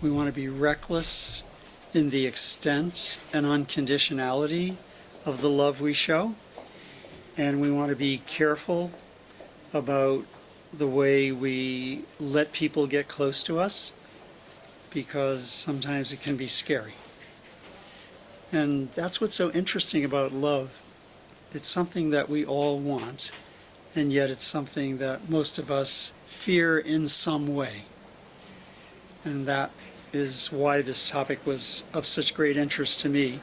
We want to be reckless in the extent and unconditionality of the love we show. And we want to be careful about the way we let people get close to us, because sometimes it can be scary. And that's what's so interesting about love. It's something that we all want, and yet it's something that most of us fear in some way. And that is why this topic was of such great interest to me,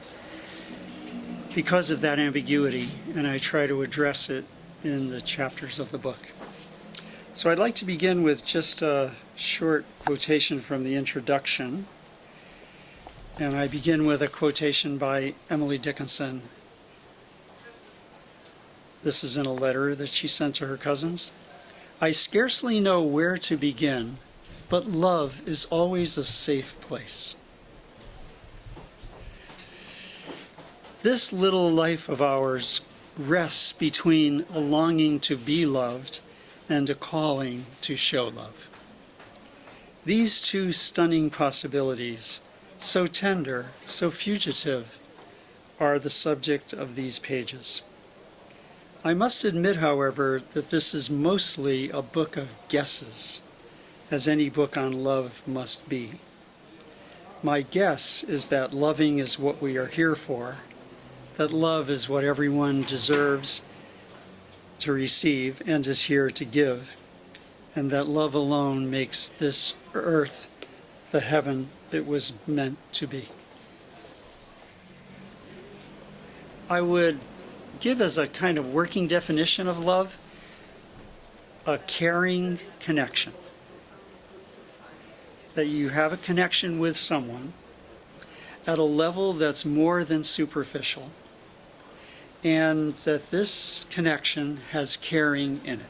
because of that ambiguity, and I try to address it in the chapters of the book. So I'd like to begin with just a short quotation from the introduction. And I begin with a quotation by Emily Dickinson. This is in a letter that she sent to her cousins. "I scarcely know where to begin, but love is always a safe place. This little life of ours rests between a longing to be loved and a calling to show love. These two stunning possibilities, so tender, so fugitive, are the subject of these pages. I must admit, however, that this is mostly a book of guesses, as any book on love must be. My guess is that loving is what we are here for, that love is what everyone deserves to receive and is here to give, and that love alone makes this earth the heaven it was meant to be." I would give as a kind of working definition of love a caring connection. That you have a connection with someone at a level that's more than superficial, and that this connection has caring in it.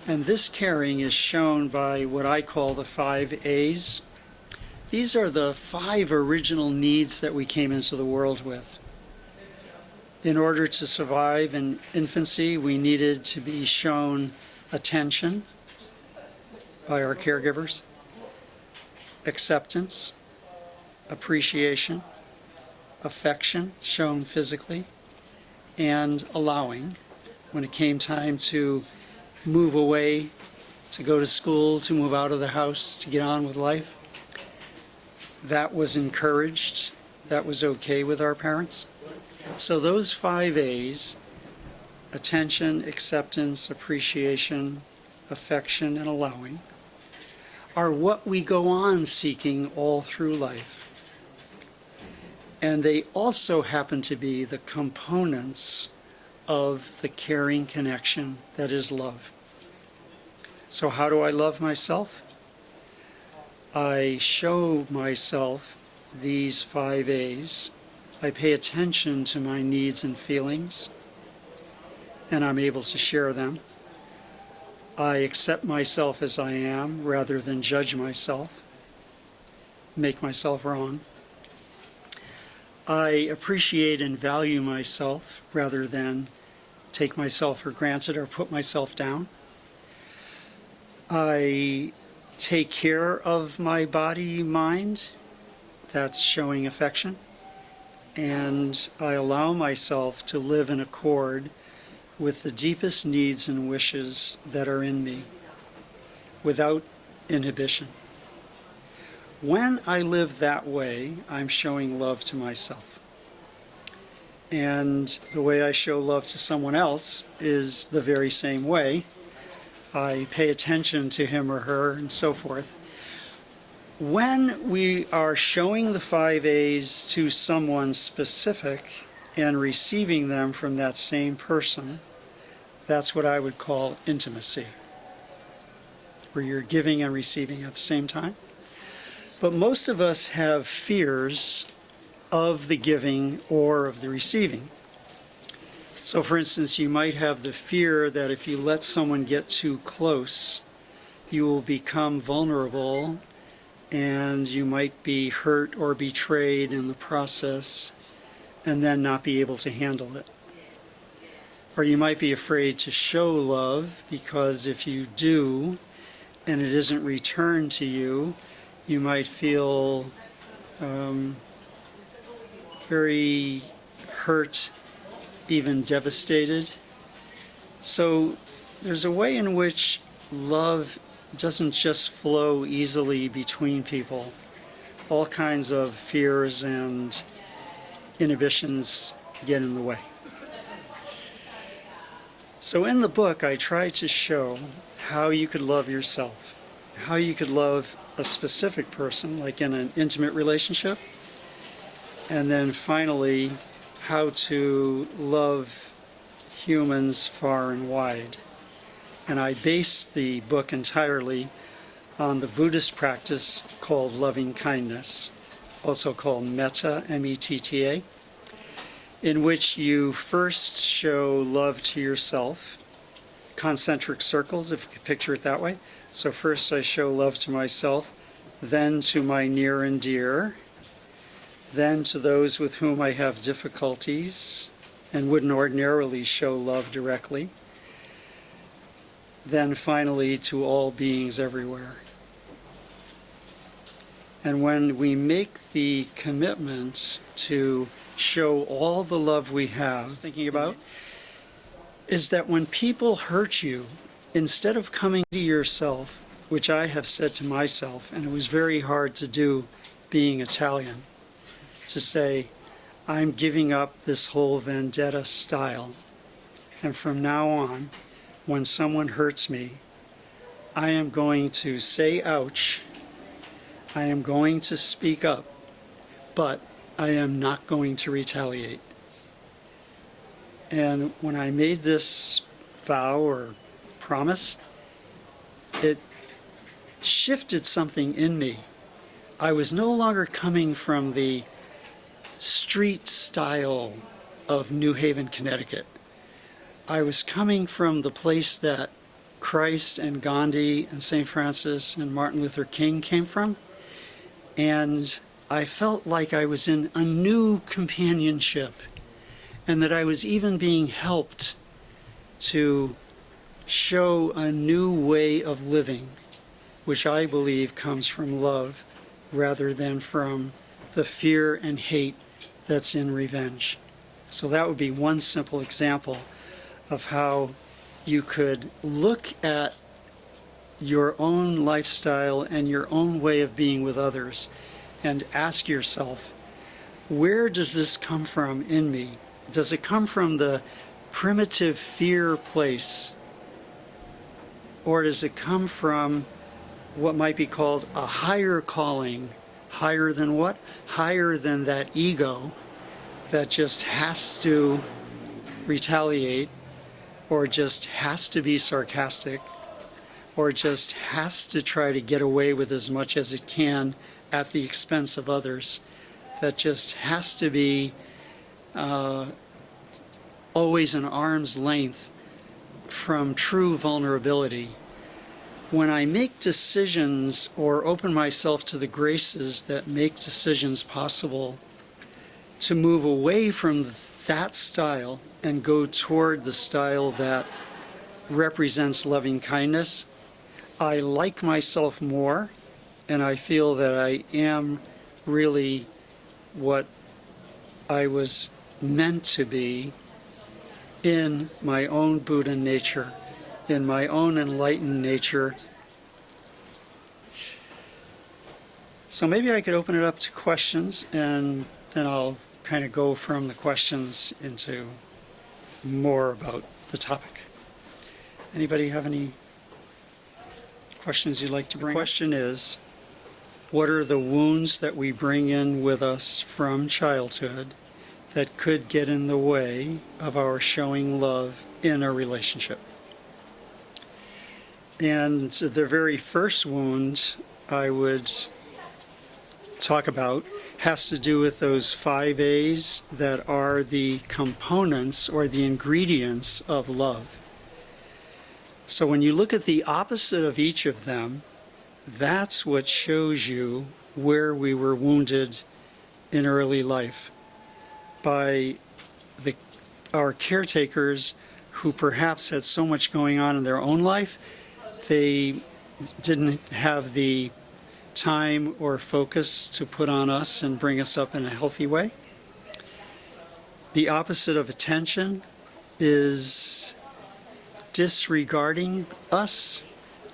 And this caring is shown by what I call the 5 A's. These are the 5 original needs that we came into the world with. In order to survive in infancy, we needed to be shown attention by our caregivers, acceptance, appreciation, affection shown physically, and allowing when it came time to move away, to go to school, to move out of the house, to get on with life. That was encouraged. That was okay with our parents. So those 5 A's, attention, acceptance, appreciation, affection, and allowing, are what we go on seeking all through life. And they also happen to be the components of the caring connection that is love. So how do I love myself? I show myself these 5 A's. I pay attention to my needs and feelings, and I'm able to share them. I accept myself as I am rather than judge myself, make myself wrong. I appreciate and value myself rather than take myself for granted or put myself down. I take care of my body, mind. That's showing affection. And I allow myself to live in accord with the deepest needs and wishes that are in me, without inhibition. When I live that way, I'm showing love to myself. And the way I show love to someone else is the very same way. I pay attention to him or her and so forth. When we are showing the 5 A's to someone specific and receiving them from that same person, that's what I would call intimacy, where you're giving and receiving at the same time. But most of us have fears of the giving or of the receiving. So for instance, you might have the fear that if you let someone get too close, you will become vulnerable and you might be hurt or betrayed in the process and then not be able to handle it. Or you might be afraid to show love because if you do and it isn't returned to you, You might feel very hurt, even devastated. So there's a way in which love doesn't just flow easily between people. All kinds of fears and inhibitions get in the way. So in the book, I try to show how you could love yourself, how you could love a specific person, like in an intimate relationship, and then finally, how to love humans far and wide. And I base the book entirely on the Buddhist practice called loving kindness, also called metta, M-E-T-T-A, in which you first show love to yourself, concentric circles, if you could picture it that way. So first I show love to myself, then to my near and dear, then to those with whom I have difficulties and wouldn't ordinarily show love directly, then finally to all beings everywhere. And when we make the commitment to show all the love we have, thinking about, is that when people hurt you, instead of coming to yourself, which I have said to myself, and it was very hard to do being Italian, to say, I'm giving up this whole vendetta style, and from now on, when someone hurts me, I am going to say ouch, I am going to speak up, but I am not going to retaliate. And when I made this vow or promise, it shifted something in me. I was no longer coming from the street style of New Haven, Connecticut. I was coming from the place that Christ and Gandhi and St. Francis and Martin Luther King came from, and I felt like I was in a new companionship, and that I was even being helped to show a new way of living, which I believe comes from love rather than from the fear and hate that's in revenge. So that would be one simple example of how you could look at your own lifestyle and your own way of being with others and ask yourself, where does this come from in me? Does it come from the primitive fear place? Or does it come from what might be called a higher calling? Higher than what? Higher than that ego that just has to retaliate, or just has to be sarcastic, or just has to try to get away with as much as it can at the expense of others, that just has to be always an arm's length from true vulnerability. When I make decisions or open myself to the graces that make decisions possible, to move away from that style and go toward the style that represents loving kindness, I like myself more, and I feel that I am really what I was meant to be in my own Buddha nature, in my own enlightened nature. So maybe I could open it up to questions, and then I'll kind of go from the questions into more about the topic. Anybody have any questions you'd like to bring? The question is, what are the wounds that we bring in with us from childhood that could get in the way of our showing love in a relationship? And the very first wound I would talk about has to do with those 5 A's that are the components or the ingredients of love. So when you look at the opposite of each of them, that's what shows you where we were wounded in early life by our caretakers, who perhaps had so much going on in their own life, they didn't have the time or focus to put on us and bring us up in a healthy way. The opposite of attention is disregarding us,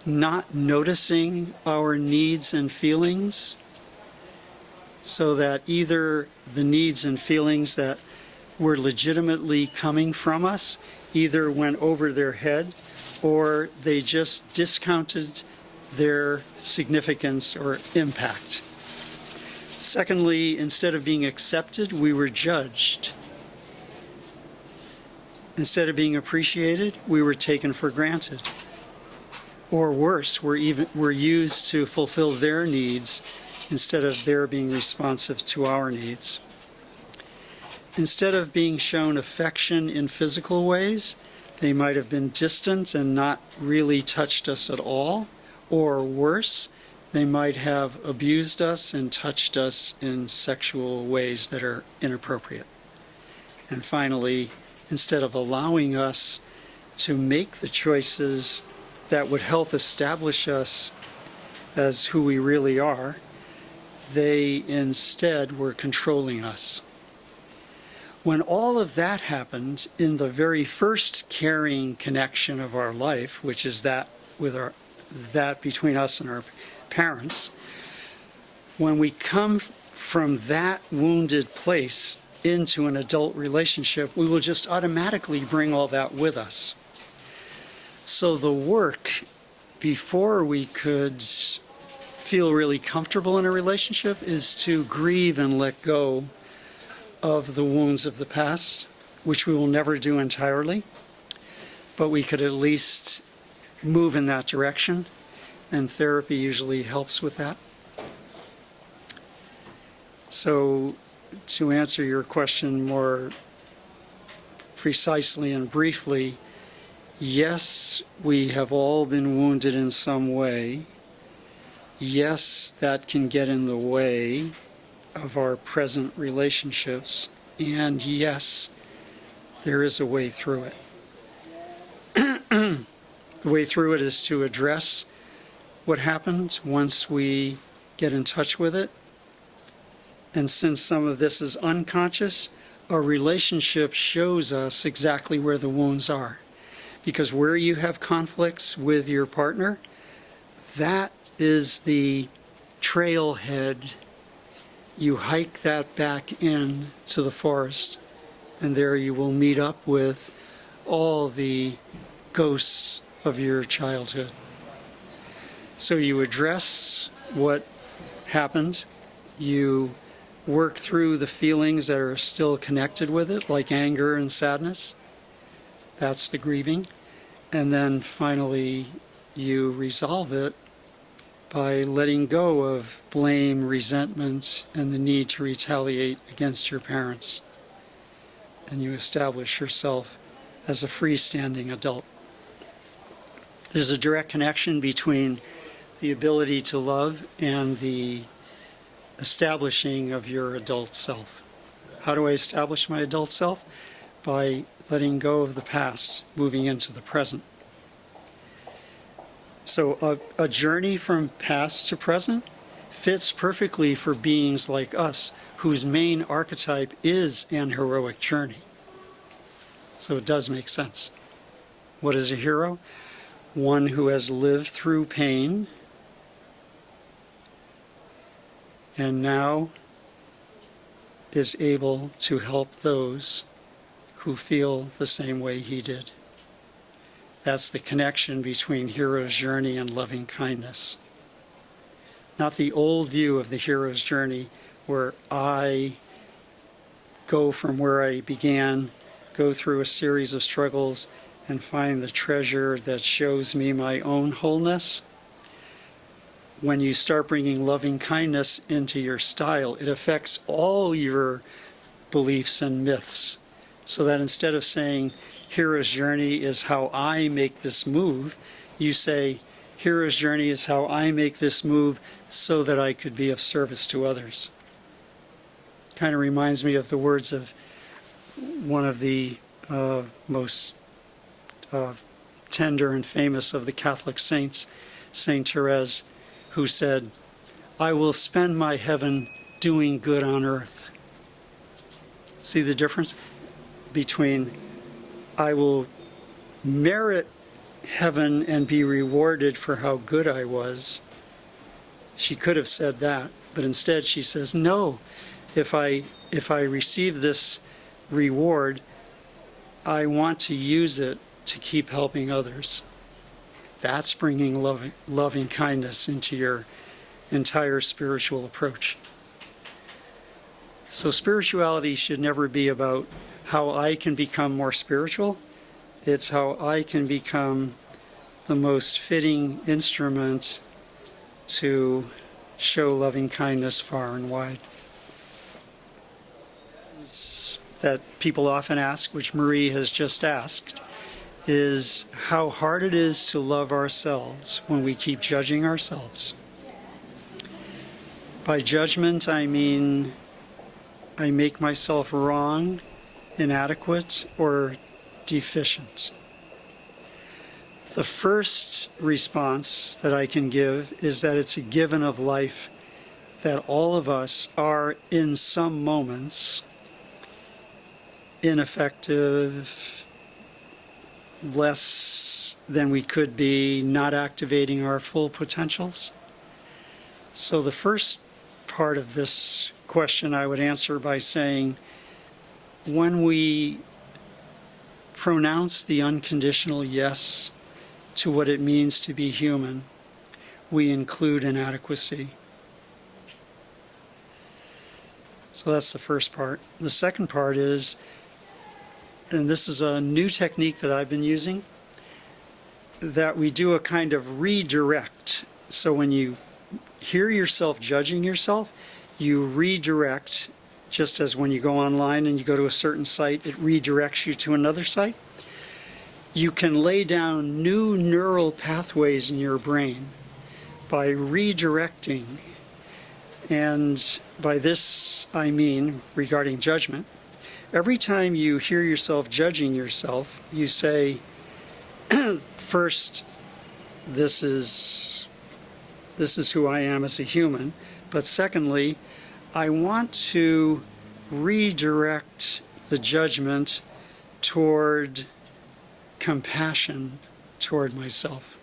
not noticing our needs and feelings, so that either the needs and feelings that were legitimately coming from us either went over their head or they just discounted their significance or impact. Secondly, instead of being accepted, we were judged. Instead of being appreciated, we were taken for granted. Or worse, we're used to fulfill their needs instead of their being responsive to our needs. Instead of being shown affection in physical ways, they might have been distant and not really touched us at all. Or worse, they might have abused us and touched us in sexual ways that are inappropriate. And finally, instead of allowing us to make the choices that would help establish us as who we really are, they instead were controlling us. When all of that happened in the very first caring connection of our life, which is that between us and our parents, when we come from that wounded place into an adult relationship, we will just automatically bring all that with us. So the work before we could feel really comfortable in a relationship is to grieve and let go of the wounds of the past, which we will never do entirely, but we could at least move in that direction, and therapy usually helps with that. So, to answer your question more precisely and briefly, yes, we have all been wounded in some way. Yes, that can get in the way of our present relationships. And yes, there is a way through it. The way through it is to address what happened once we get in touch with it. And since some of this is unconscious, our relationship shows us exactly where the wounds are. Because where you have conflicts with your partner, that is the trailhead. You hike that back in to the forest, and there you will meet up with all the ghosts of your childhood. So you address what happened, you work through the feelings that are still connected with it, like anger and sadness. That's the grieving. And then finally, you resolve it by letting go of blame, resentment, and the need to retaliate against your parents. And you establish yourself as a freestanding adult. There's a direct connection between the ability to love and the establishing of your adult self. How do I establish my adult self? By letting go of the past, moving into the present. So a journey from past to present fits perfectly for beings like us, whose main archetype is an heroic journey. So it does make sense. What is a hero? One who has lived through pain and now is able to help those who feel the same way he did. That's the connection between hero's journey and loving kindness. Not the old view of the hero's journey where I go from where I began, go through a series of struggles, and find the treasure that shows me my own wholeness. When you start bringing loving kindness into your style, it affects all your beliefs and myths. So that instead of saying, hero's journey is how I make this move, you say, hero's journey is how I make this move so that I could be of service to others. Kind of reminds me of the words of one of the most tender and famous of the Catholic saints, Saint Therese, who said, I will spend my heaven doing good on earth. See the difference between I will merit heaven and be rewarded for how good I was. She could have said that, but instead she says, no, if I receive this reward, I want to use it to keep helping others. That's bringing loving kindness into your entire spiritual approach. So spirituality should never be about how I can become more spiritual. It's how I can become the most fitting instrument to show loving kindness far and wide. That people often ask, which Marie has just asked, is how hard it is to love ourselves when we keep judging ourselves. By judgment, I mean I make myself wrong, inadequate, or deficient. The first response that I can give is that it's a given of life that all of us are, in some moments, ineffective, less than we could be, not activating our full potentials. So the first part of this question I would answer by saying, when we pronounce the unconditional yes to what it means to be human, we include inadequacy. So that's the first part. The second part is, and this is a new technique that I've been using, that we do a kind of redirect. So when you hear yourself judging yourself, you redirect, just as when you go online and you go to a certain site, it redirects you to another site. You can lay down new neural pathways in your brain by redirecting. And by this, I mean, regarding judgment, every time you hear yourself judging yourself, you say, first, this is who I am as a human. But secondly, I want to redirect the judgment toward compassion toward myself.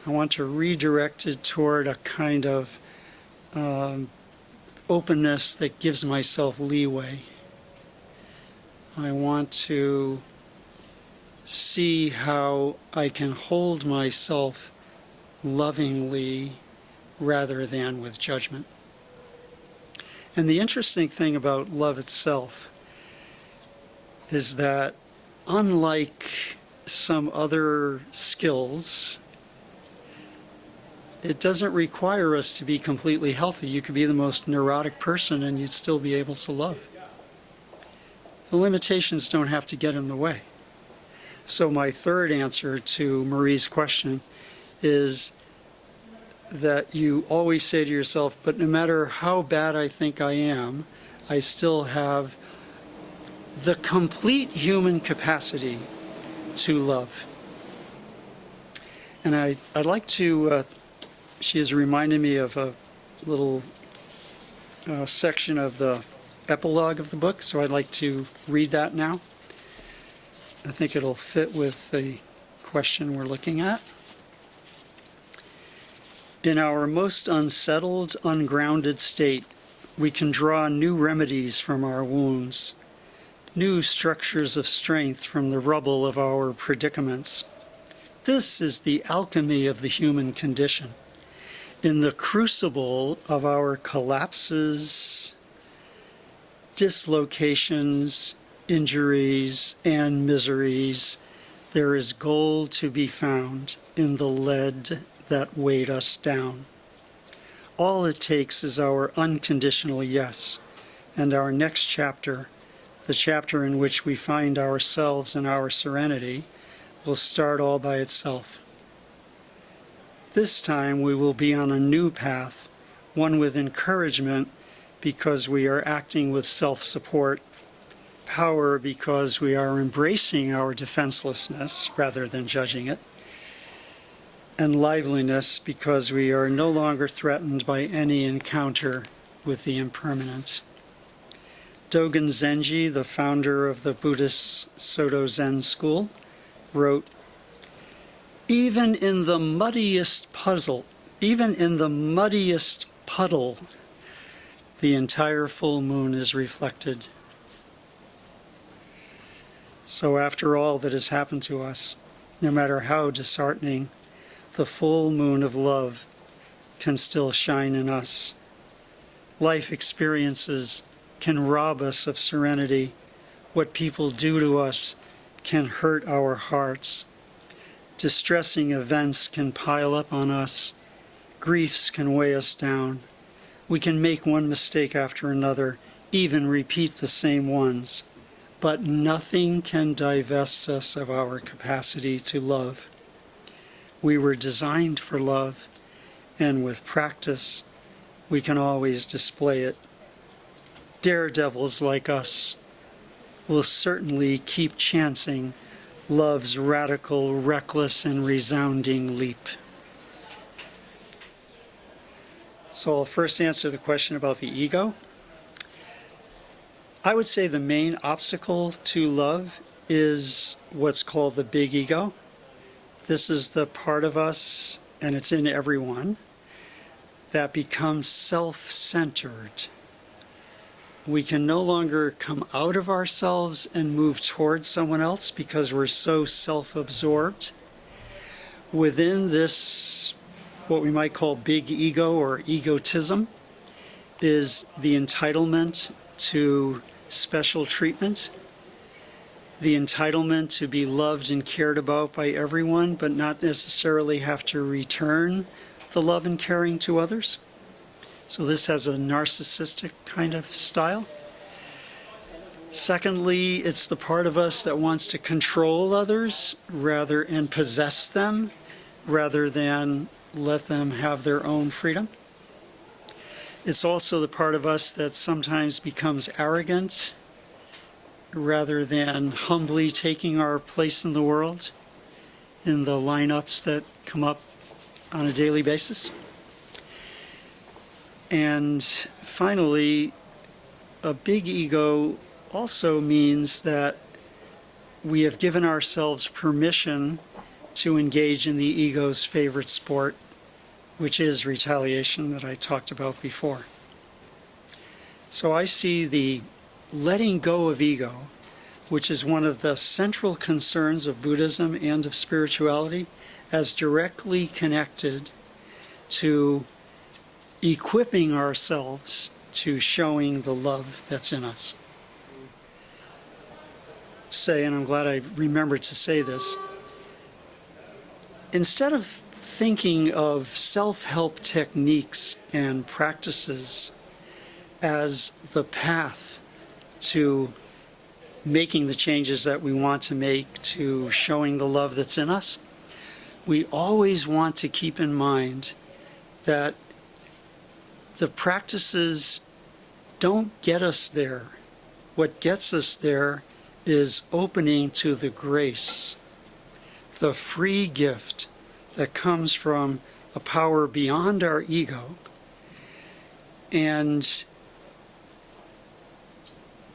I want to redirect it toward a kind of openness that gives myself leeway. I want to see how I can hold myself lovingly rather than with judgment. And the interesting thing about love itself is that unlike some other skills, it doesn't require us to be completely healthy. You could be the most neurotic person and you'd still be able to love. The limitations don't have to get in the way. So my third answer to Marie's question is that you always say to yourself, but no matter how bad I think I am, I still have the complete human capacity to love. And I'd like to, she has reminded me of a little section of the epilogue of the book, so I'd like to read that now. I think it'll fit with the question we're looking at. In our most unsettled, ungrounded state, we can draw new remedies from our wounds, new structures of strength from the rubble of our predicaments. This is the alchemy of the human condition. In the crucible of our collapses, dislocations, injuries, and miseries, there is gold to be found in the lead that weighed us down. All it takes is our unconditional yes, and our next chapter, the chapter in which we find ourselves in our serenity, will start all by itself. This time we will be on a new path, one with encouragement because we are acting with self-support, power because we are embracing our defenselessness rather than judging it, and liveliness because we are no longer threatened by any encounter with the impermanent. Dogen Zenji, the founder of the Buddhist Soto Zen school, wrote, even in the muddiest puddle, the entire full moon is reflected. So after all that has happened to us, no matter how disheartening, the full moon of love can still shine in us. Life experiences can rob us of serenity. What people do to us can hurt our hearts. Distressing events can pile up on us. Griefs can weigh us down. We can make one mistake after another, even repeat the same ones. But nothing can divest us of our capacity to love. We were designed for love, and with practice, we can always display it. Daredevils like us will certainly keep chancing love's radical, reckless, and resounding leap. So I'll first answer the question about the ego. I would say the main obstacle to love is what's called the big ego. This is the part of us, and it's in everyone, that becomes self-centered. We can no longer come out of ourselves and move towards someone else because we're so self-absorbed. Within this, what we might call big ego or egotism, is the entitlement to special treatment, the entitlement to be loved and cared about by everyone, but not necessarily have to return the love and caring to others. So this has a narcissistic kind of style. Secondly, it's the part of us that wants to control others and possess them rather than let them have their own freedom. It's also the part of us that sometimes becomes arrogant rather than humbly taking our place in the world in the lineups that come up on a daily basis. And finally, a big ego also means that we have given ourselves permission to engage in the ego's favorite sport, which is retaliation that I talked about before. So I see the letting go of ego, which is one of the central concerns of Buddhism and of spirituality, as directly connected to equipping ourselves to showing the love that's in us. And I'm glad I remembered to say this, instead of thinking of self-help techniques and practices as the path to making the changes that we want to make, to showing the love that's in us, we always want to keep in mind that the practices don't get us there. What gets us there is opening to the grace, the free gift that comes from a power beyond our ego and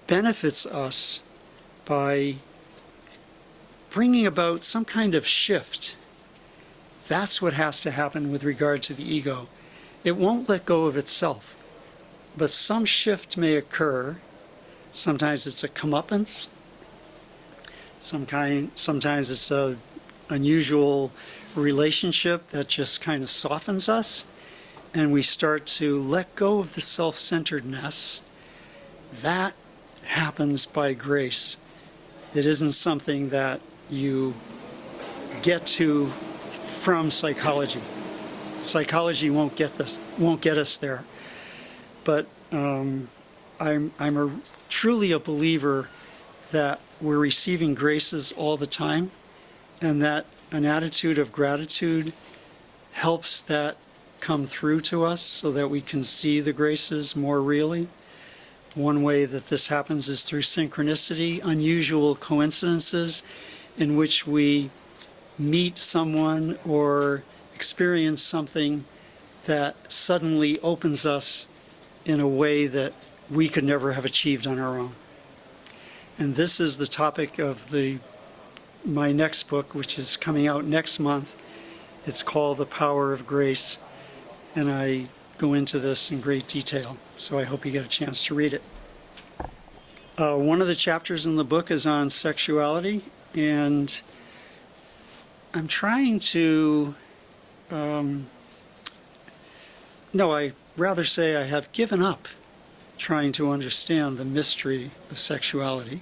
benefits us by bringing about some kind of shift. That's what has to happen with regard to the ego. It won't let go of itself, but some shift may occur. Sometimes it's a comeuppance. Sometimes it's an unusual relationship that just kind of softens us, and we start to let go of the self-centeredness. That happens by grace. It isn't something that you get to from psychology. Psychology won't get us there. But I'm truly a believer that we're receiving graces all the time, and that an attitude of gratitude helps that come through to us so that we can see the graces more really. One way that this happens is through synchronicity, unusual coincidences in which we meet someone or experience something that suddenly opens us in a way that we could never have achieved on our own. And this is the topic of my next book, which is coming out next month. It's called The Power of Grace, and I go into this in great detail, so I hope you get a chance to read it. One of the chapters in the book is on sexuality, and I'm trying to, I rather say I have given up trying to understand the mystery of sexuality.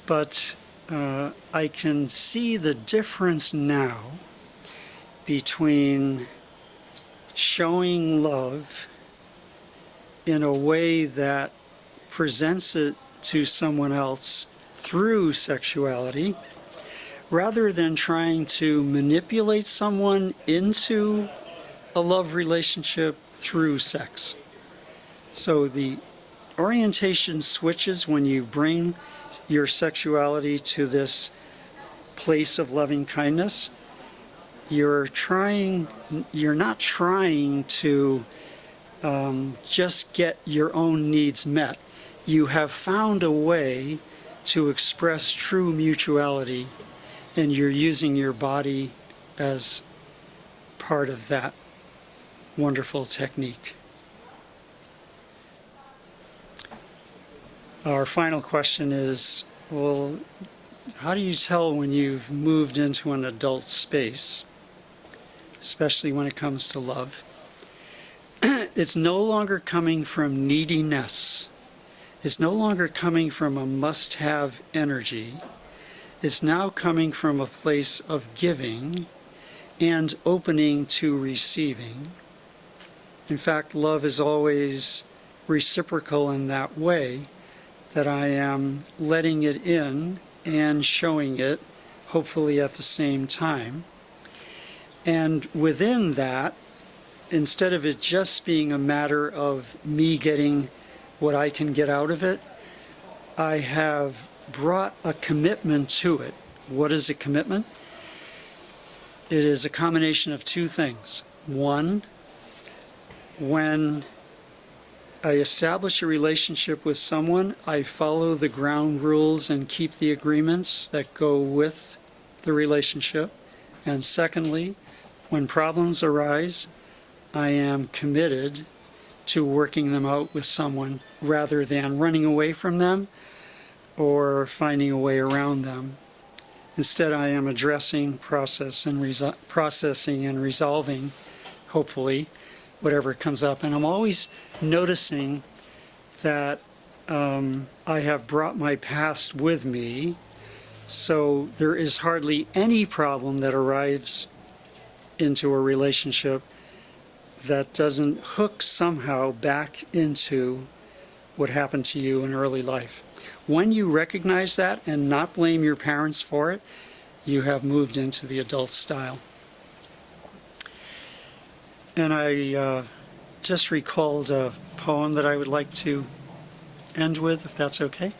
But I can see the difference now between showing love in a way that presents it to someone else through sexuality, rather than trying to manipulate someone into a love relationship through sex. So the orientation switches when you bring your sexuality to this place of loving kindness. You're not trying to just get your own needs met. You have found a way to express true mutuality, and you're using your body as part of that wonderful technique. Our final question is, well, how do you tell when you've moved into an adult space, especially when it comes to love? It's no longer coming from neediness. It's no longer coming from a must-have energy. It's now coming from a place of giving and opening to receiving. In fact, love is always reciprocal in that way, that I am letting it in and showing it, hopefully at the same time. And within that, instead of it just being a matter of me getting what I can get out of it, I have brought a commitment to it. What is a commitment? It is a combination of two things. One, when I establish a relationship with someone, I follow the ground rules and keep the agreements that go with the relationship. And secondly, when problems arise, I am committed to working them out with someone rather than running away from them or finding a way around them. Instead, I am addressing, processing and resolving, hopefully, whatever comes up. And I'm always noticing that I have brought my past with me, so there is hardly any problem that arrives into a relationship that doesn't hook somehow back into what happened to you in early life. When you recognize that and not blame your parents for it, you have moved into the adult style. And I just recalled a poem that I would like to end with, if that's okay.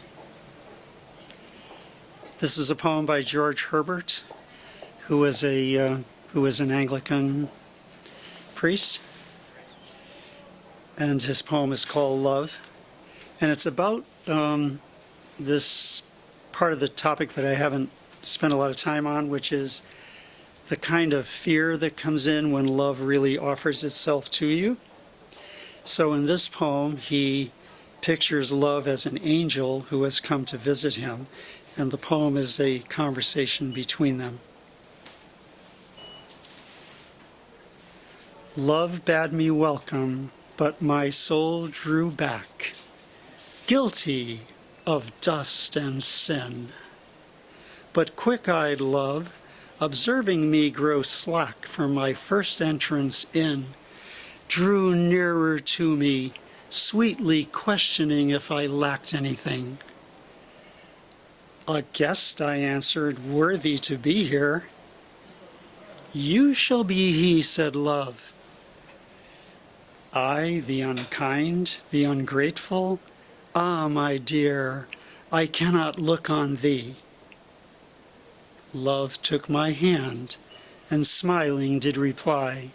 This is a poem by George Herbert, who is an Anglican priest, and his poem is called Love, and it's about this part of the topic that I haven't spent a lot of time on, which is the kind of fear that comes in when love really offers itself to you. So in this poem, he pictures love as an angel who has come to visit him, and the poem is a conversation between them. Love bade me welcome, but my soul drew back, guilty of dust and sin. But quick-eyed love, observing me grow slack from my first entrance in, drew nearer to me, sweetly questioning if I lacked anything. A guest, I answered, worthy to be here. You shall be he, said love. I, the unkind, the ungrateful, ah, my dear, I cannot look on thee. Love took my hand and smiling did reply,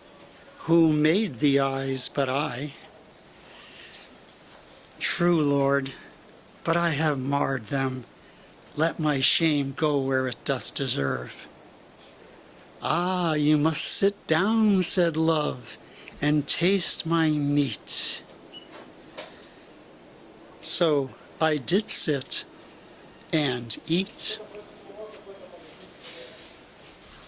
"Who made the eyes but I?" "True, Lord, but I have marred them. Let my shame go where it doth deserve." "Ah, you must sit down," said Love, "and taste my meat." So I did sit and eat.